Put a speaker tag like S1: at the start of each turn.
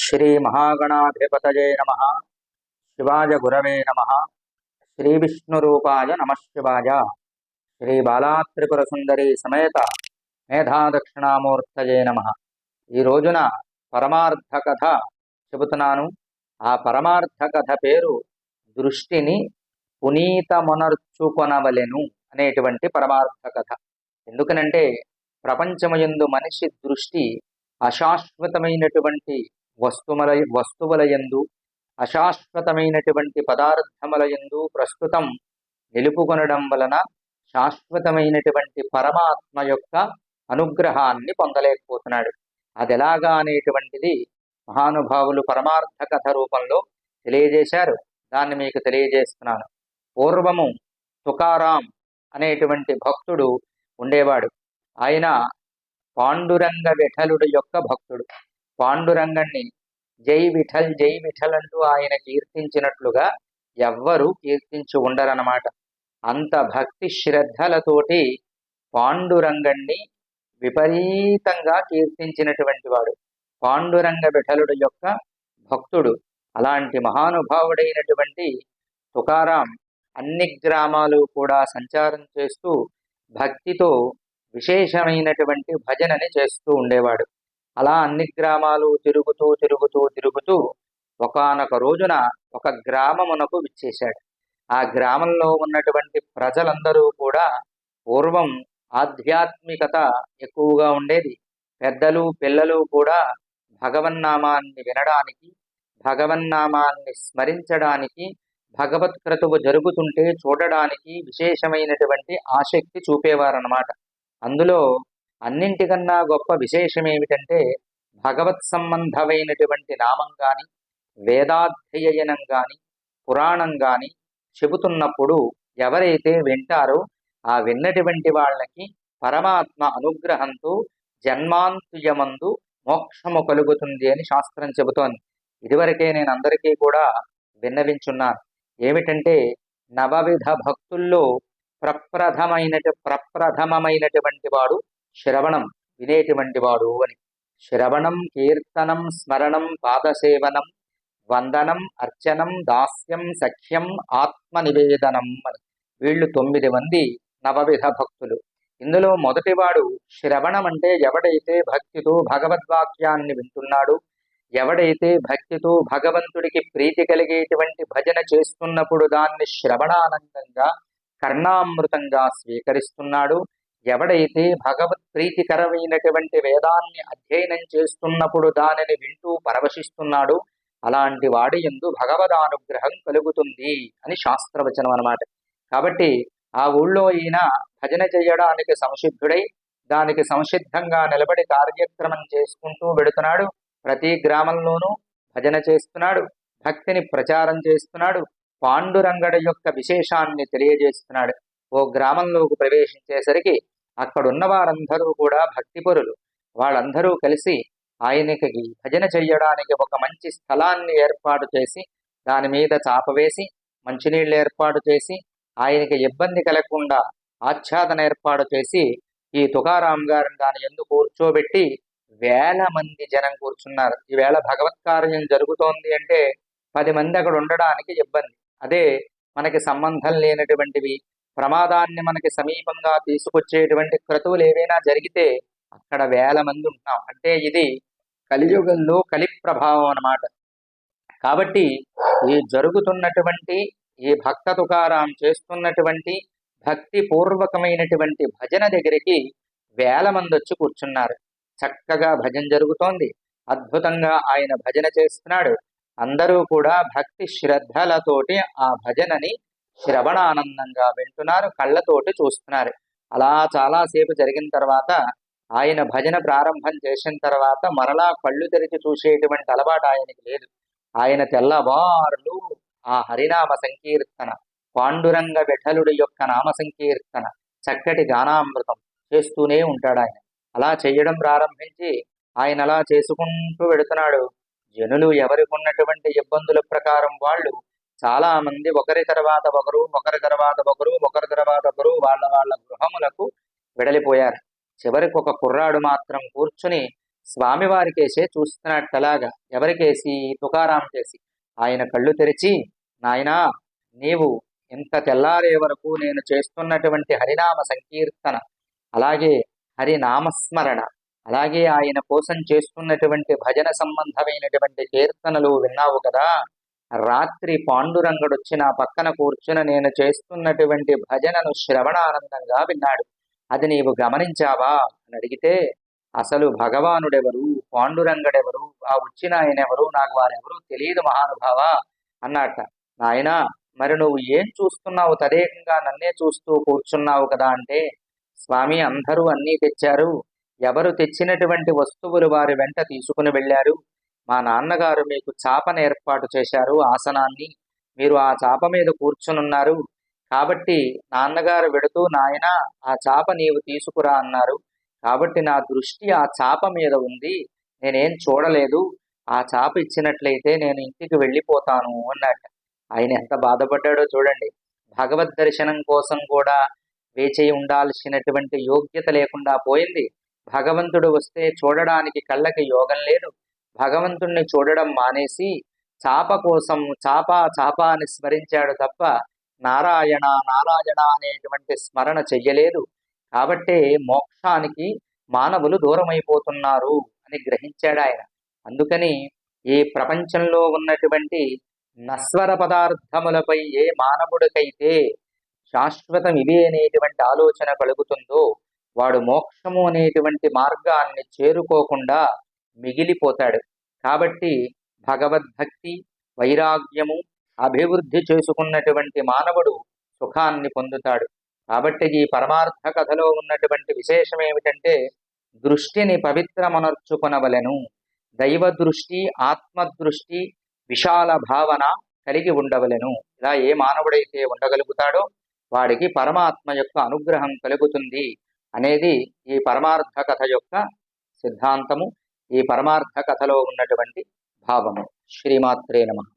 S1: శ్రీ మహాగణాధిపతయే నమ. శివాయ గురవే నమ. శ్రీ విష్ణురూపాయ నమ శివాయ. శ్రీ బాలాత్రిపుర సుందరి సమేత మేధాదక్షిణామూర్తయే నమ. ఈ రోజున పరమార్థ కథ చెబుతున్నాను. ఆ పరమార్థ కథ పేరు దృష్టిని పునీతమనర్చుకొనవలెను అనేటువంటి పరమార్థ కథ. ఎందుకనంటే ప్రపంచమయందు మనిషి దృష్టి అశాశ్వతమైనటువంటి వస్తువులయందు, అశాశ్వతమైనటువంటి పదార్థములయందు ప్రస్తుతం నిలుపుకొనడం వలన శాశ్వతమైనటువంటి పరమాత్మ యొక్క అనుగ్రహాన్ని పొందలేకపోతున్నాడు. అది ఎలాగా అనేటువంటిది మహానుభావులు పరమార్థ కథ రూపంలో తెలియజేశారు. దాన్ని మీకు తెలియజేస్తున్నాను. పూర్వము తుకారాం అనేటువంటి భక్తుడు ఉండేవాడు. ఆయన పాండురంగ విఠలుడి యొక్క భక్తుడు. పాండురంగణ్ణి జై విఠల్ అంటూ ఆయన కీర్తించినట్లుగా ఎవ్వరూ కీర్తించి ఉండరన్నమాట. అంత భక్తి శ్రద్ధలతోటి పాండురంగణ్ణి విపరీతంగా కీర్తించినటువంటి వాడు పాండురంగ విఠలుడి యొక్క భక్తుడు. అలాంటి మహానుభావుడైనటువంటి తుకారాం అన్ని గ్రామాలు కూడా సంచారం చేస్తూ భక్తితో విశేషమైనటువంటి భజనని చేస్తూ ఉండేవాడు. అలా అన్ని గ్రామాలు తిరుగుతూ ఒకానొక రోజున ఒక గ్రామమునకు విచ్చేశాడు. ఆ గ్రామంలో ఉన్నటువంటి ప్రజలందరూ కూడా పూర్వం ఆధ్యాత్మికత ఎక్కువగా ఉండేది. పెద్దలు పిల్లలు కూడా భగవన్నామాన్ని వినడానికి, భగవన్నామాన్ని స్మరించడానికి, భగవత్క్రతువు జరుగుతుంటే చూడడానికి విశేషమైనటువంటి ఆసక్తి చూపేవారన్నమాట. అందులో అన్నింటికన్నా గొప్ప విశేషం ఏమిటంటే భగవత్ సంబంధమైనటువంటి నామం కానీ, వేదాధ్యయనం కానీ, పురాణం కానీ చెబుతున్నప్పుడు ఎవరైతే వింటారో ఆ విన్నటువంటి వాళ్ళకి పరమాత్మ అనుగ్రహంతో జన్మాంతుయమందు మోక్షము కలుగుతుంది అని శాస్త్రం చెబుతోంది. ఇదివరకే నేను అందరికీ కూడా విన్నవించున్నాను. ఏమిటంటే నవవిధ భక్తుల్లో ప్రప్రథమమైనటువంటి వాడు శ్రవణం వినేటువంటి వాడు అని. శ్రవణం, కీర్తనం, స్మరణం, పాదసేవనం, వందనం, అర్చనం, దాస్యం, సఖ్యం, ఆత్మనివేదనం అని వీళ్ళు 9 మంది నవవిధ భక్తులు. ఇందులో మొదటివాడు శ్రవణం. అంటే ఎవడైతే భక్తితో భగవద్వాక్యాన్ని వింటున్నాడు, ఎవడైతే భక్తితో భగవంతుడికి ప్రీతి కలిగేటువంటి భజన చేస్తున్నప్పుడు దాన్ని శ్రవణానందంగా కర్ణామృతంగా స్వీకరిస్తున్నాడు, ఎవడైతే భగవత్ ప్రీతికరమైనటువంటి వేదాన్ని అధ్యయనం చేస్తున్నప్పుడు దానిని వింటూ పరవశిస్తున్నాడు, అలాంటి వాడి యందు భగవదానుగ్రహం కలుగుతుంది అని శాస్త్రవచనం అన్నమాట. కాబట్టి ఆ ఊళ్ళో ఈయన భజన చేయడానికి సంసిద్ధుడై దానికి సంసిద్ధంగా నిలబడి కార్యక్రమం చేసుకుంటూ వెడుతున్నాడు. ప్రతి గ్రామంలోనూ భజన చేస్తున్నాడు, భక్తిని ప్రచారం చేస్తున్నాడు, పాండురంగడి యొక్క విశేషాన్ని తెలియజేస్తున్నాడు. ఓ గ్రామంలోకి ప్రవేశించేసరికి అక్కడున్న వారందరూ కూడా భక్తిపరులు. వాళ్ళందరూ కలిసి ఆయనకి భజన చెయ్యడానికి ఒక మంచి స్థలాన్ని ఏర్పాటు చేసి దాని మీద చాప వేసి మంచినీళ్ళు ఏర్పాటు చేసి ఆయనకి ఇబ్బంది కలగకుండా ఆచ్ఛాదన ఏర్పాటు చేసి ఈ తుకారాం గారిని దాని యందు కూర్చోబెట్టి 1000 మంది జనం కూర్చున్నారు. ఈవేళ భగవత్ కార్యం జరుగుతోంది అంటే 10 మంది అక్కడ ఉండడానికి ఇబ్బంది. అదే మనకి సంబంధం లేనటువంటివి, ప్రమాదాన్ని మనకి సమీపంగా తీసుకొచ్చేటువంటి క్రతువులు ఏవైనా జరిగితే అక్కడ 1000 మంది ఉంటాం. అంటే ఇది కలియుగంలో కలి ప్రభావం అన్నమాట. కాబట్టి ఈ జరుగుతున్నటువంటి ఈ భక్త తుకారాం చేస్తున్నటువంటి భక్తి పూర్వకమైనటువంటి భజన దగ్గరికి 1000 మంది వచ్చి కూర్చున్నారు. చక్కగా భజన జరుగుతోంది. అద్భుతంగా ఆయన భజన చేస్తున్నాడు. అందరూ కూడా భక్తి శ్రద్ధలతోటి ఆ భజనని శ్రవణానందంగా వింటున్నారు, కళ్ళతోటి చూస్తున్నారు. అలా చాలాసేపు జరిగిన తర్వాత ఆయన భజన ప్రారంభం చేసిన తర్వాత మరలా కళ్ళు తెరిచి చూసేటువంటి అలవాటు ఆయనకి లేదు. ఆయన తెల్లవారులు ఆ హరినామ సంకీర్తన, పాండురంగ విఠలుడి యొక్క నామ సంకీర్తన, చక్కటి గానామృతం చేస్తూనే ఉంటాడు ఆయన. అలా చేయడం ప్రారంభించి ఆయన అలా చేసుకుంటూ వెడుతున్నాడు. జనులు ఎవరికి ఉన్నటువంటి ఇబ్బందుల ప్రకారం వాళ్ళు చాలా మంది ఒకరి తర్వాత ఒకరు వాళ్ళ గృహములకు వెడలిపోయారు. చివరికి ఒక కుర్రాడు మాత్రం కూర్చుని స్వామివారికేసే చూస్తున్నట్టలాగా. ఎవరికేసి? తుకారాం కేసి. ఆయన కళ్ళు తెరిచి, నాయనా, నీవు ఇంత తెల్లారే వరకు నేను చేస్తున్నటువంటి హరినామ సంకీర్తన, అలాగే హరినామస్మరణ, అలాగే ఆయన కోసం చేస్తున్నటువంటి భజన సంబంధమైనటువంటి కీర్తనలు విన్నావు కదా. రాత్రి పాండురంగడొచ్చి నా పక్కన కూర్చుని నేను చేస్తున్నటువంటి భజనను శ్రవణానందంగా విన్నాడు. అది నీవు గమనించావా అని అడిగితే, అసలు భగవానుడెవరు, పాండురంగడెవరు, ఆ వచ్చిన ఆయనెవరు, నాకు వారెవరు తెలియదు మహానుభావ అన్నట్ట. నాయన, మరి నువ్వు ఏం చూస్తున్నావు, తదేకంగా నన్నే చూస్తూ కూర్చున్నావు కదా అంటే, స్వామి అందరూ అన్నీ తెచ్చారు, ఎవరు తెచ్చినటువంటి వస్తువులు వారి వెంట తీసుకుని వెళ్ళారు. మా నాన్నగారు మీకు చాపను ఏర్పాటు చేశారు, ఆసనాన్ని, మీరు ఆ చాప మీద కూర్చునున్నారు. కాబట్టి నాన్నగారు వెడుతూ, నాయన ఆ చాప నీవు తీసుకురా అన్నారు. కాబట్టి నా దృష్టి ఆ చాప మీద ఉంది, నేనేం చూడలేదు. ఆ చాప ఇచ్చినట్లయితే నేను ఇంటికి వెళ్ళిపోతాను అన్నట్టు. ఆయన ఎంత బాధపడ్డాడో చూడండి. భగవద్ దర్శనం కోసం కూడా వేచి ఉండాల్సినటువంటి యోగ్యత లేకుండా పోయింది. భగవంతుడు వస్తే చూడడానికి కళ్ళకి యోగం లేదు. భగవంతుణ్ణి చూడడం మానేసి చాప కోసం చాప చాప అని స్మరించాడు తప్ప నారాయణ నారాయణ అనేటువంటి స్మరణ చెయ్యలేదు. కాబట్టే మోక్షానికి మానవులు దూరమైపోతున్నారు అని గ్రహించాడు ఆయన. అందుకని ఈ ప్రపంచంలో ఉన్నటువంటి నశ్వర పదార్థములపై ఏ మానవుడికైతే శాశ్వతం ఇదే అనేటువంటి ఆలోచన కలుగుతుందో వాడు మోక్షము అనేటువంటి మార్గాన్ని చేరుకోకుండా మిగిలిపోతాడు. కాబట్టి భగవద్భక్తి, వైరాగ్యము అభివృద్ధి చేసుకున్నటువంటి మానవుడు సుఖాన్ని పొందుతాడు. కాబట్టి ఈ పరమార్థ కథలో ఉన్నటువంటి విశేషం ఏమిటంటే, దృష్టిని పవిత్రమనర్చుకొనవలెను. దైవ దృష్టి, ఆత్మదృష్టి, విశాల భావన కలిగి ఉండవలెను. ఇలా ఏ మానవుడైతే ఉండగలుగుతాడో వాడికి పరమాత్మ యొక్క అనుగ్రహం కలుగుతుంది అనేది ఈ పరమార్థ కథ యొక్క సిద్ధాంతము, ఈ పరమార్థ కథలో ఉన్నటువంటి భావము. శ్రీమాత్రే నమః.